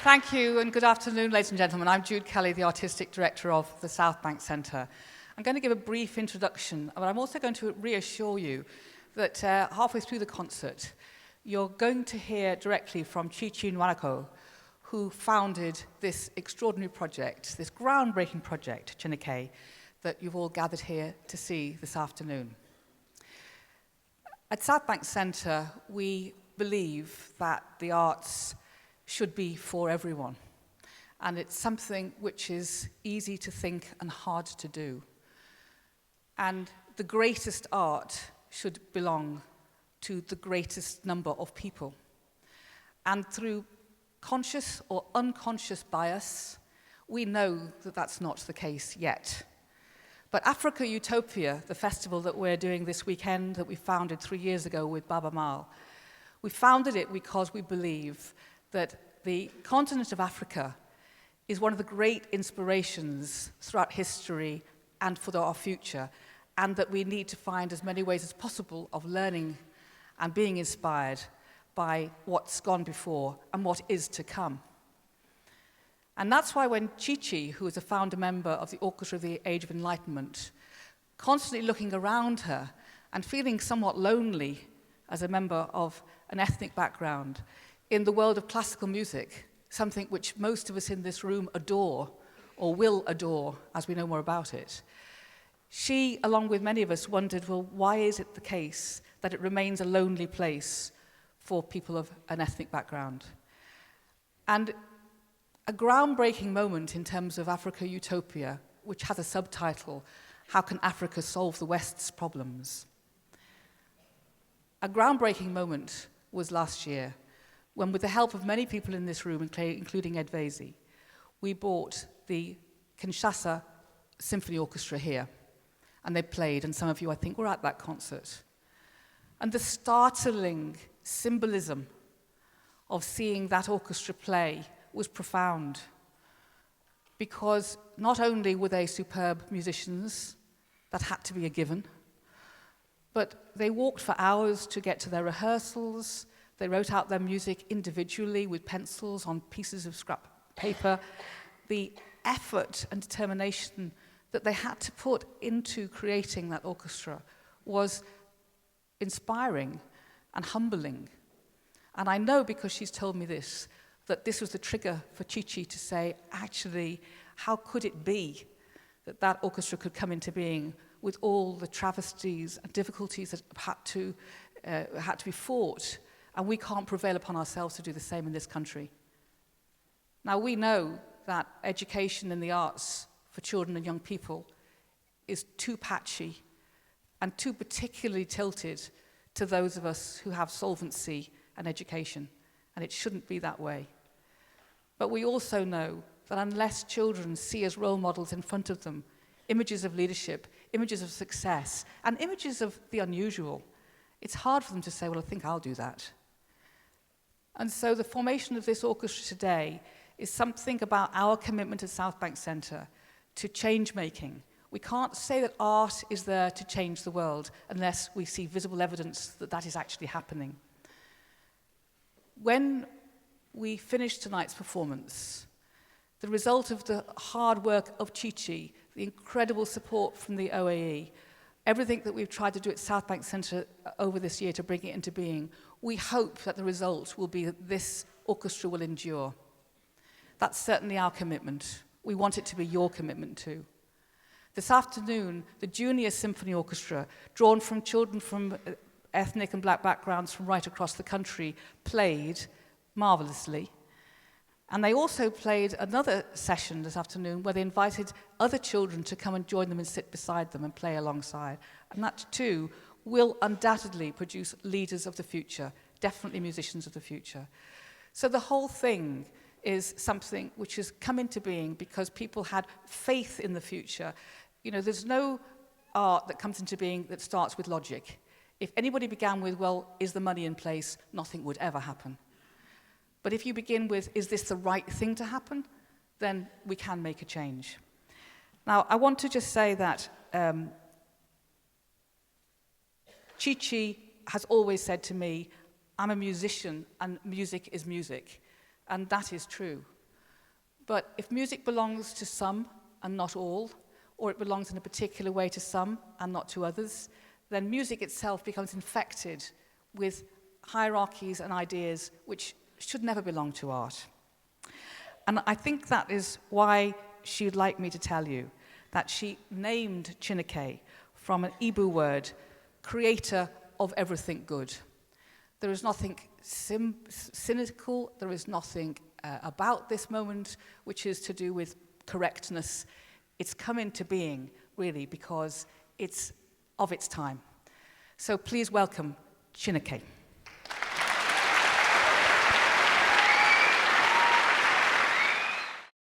Thank you and good afternoon, ladies and gentlemen. I'm Jude Kelly, the Artistic Director of the Southbank Centre. I'm going to give a brief introduction, but I'm also going to reassure you that halfway through the concert, you're going to hear directly from Chi-chi Nwanoku, who founded this extraordinary project, this groundbreaking project, Chineke, that you've all gathered here to see this afternoon. At Southbank Centre, we believe that the arts should be for everyone. And it's something which is easy to think and hard to do. And the greatest art should belong to the greatest number of people. And through conscious or unconscious bias, we know that that's not the case yet. But Africa Utopia, the festival that we're doing this weekend that we founded 3 years ago with Baba Mal, we founded it because we believe that the continent of Africa is one of the great inspirations throughout history and for our future, and that we need to find as many ways as possible of learning and being inspired by what's gone before and what is to come. And that's why when Chi-chi, who is a founder member of the Orchestra of the Age of Enlightenment, constantly looking around her and feeling somewhat lonely as a member of an ethnic background in the world of classical music, something which most of us in this room adore or will adore as we know more about it, she, along with many of us, wondered, well, why is it the case that it remains a lonely place for people of an ethnic background? And a groundbreaking moment in terms of Africa Utopia, which has a subtitle, How Can Africa Solve the West's Problems? A groundbreaking moment was last year, when with the help of many people in this room, including Ed Vasey, we brought the Kinshasa Symphony Orchestra here, and they played, and some of you, I think, were at that concert. And the startling symbolism of seeing that orchestra play was profound, because not only were they superb musicians, that had to be a given, but they walked for hours to get to their rehearsals. They wrote out their music individually with pencils on pieces of scrap paper. The effort and determination that they had to put into creating that orchestra was inspiring and humbling. And I know, because she's told me this, that this was the trigger for Chi-chi to say, actually, how could it be that that orchestra could come into being with all the travesties and difficulties that had to be fought, and we can't prevail upon ourselves to do the same in this country. Now, we know that education in the arts for children and young people is too patchy and too particularly tilted to those of us who have solvency and education, and it shouldn't be that way. But we also know that unless children see as role models in front of them images of leadership, images of success, and images of the unusual, it's hard for them to say, well, I think I'll do that. And so the formation of this orchestra today is something about our commitment at Southbank Centre to change-making. We can't say that art is there to change the world unless we see visible evidence that that is actually happening. When we finish tonight's performance, the result of the hard work of Chi-chi, the incredible support from the OAE, everything that we've tried to do at Southbank Centre over this year to bring it into being, we hope that the result will be that this orchestra will endure. That's certainly our commitment. We want it to be your commitment too. This afternoon, the Junior Symphony Orchestra, drawn from children from ethnic and black backgrounds from right across the country, played marvelously. And they also played another session this afternoon where they invited other children to come and join them and sit beside them and play alongside. And that too will undoubtedly produce leaders of the future, definitely musicians of the future. So the whole thing is something which has come into being because people had faith in the future. You know, there's no art that comes into being that starts with logic. If anybody began with, well, is the money in place, nothing would ever happen. But if you begin with, is this the right thing to happen, then we can make a change. Now, I want to just say that Chi-chi has always said to me, I'm a musician and music is music. And that is true. But if music belongs to some and not all, or it belongs in a particular way to some and not to others, then music itself becomes infected with hierarchies and ideas which should never belong to art. And I think that is why she would like me to tell you that she named Chineke from an Igbo word, creator of everything good. There is nothing cynical, there is nothing about this moment which is to do with correctness. It's come into being, really, because it's of its time. So please welcome Chineke.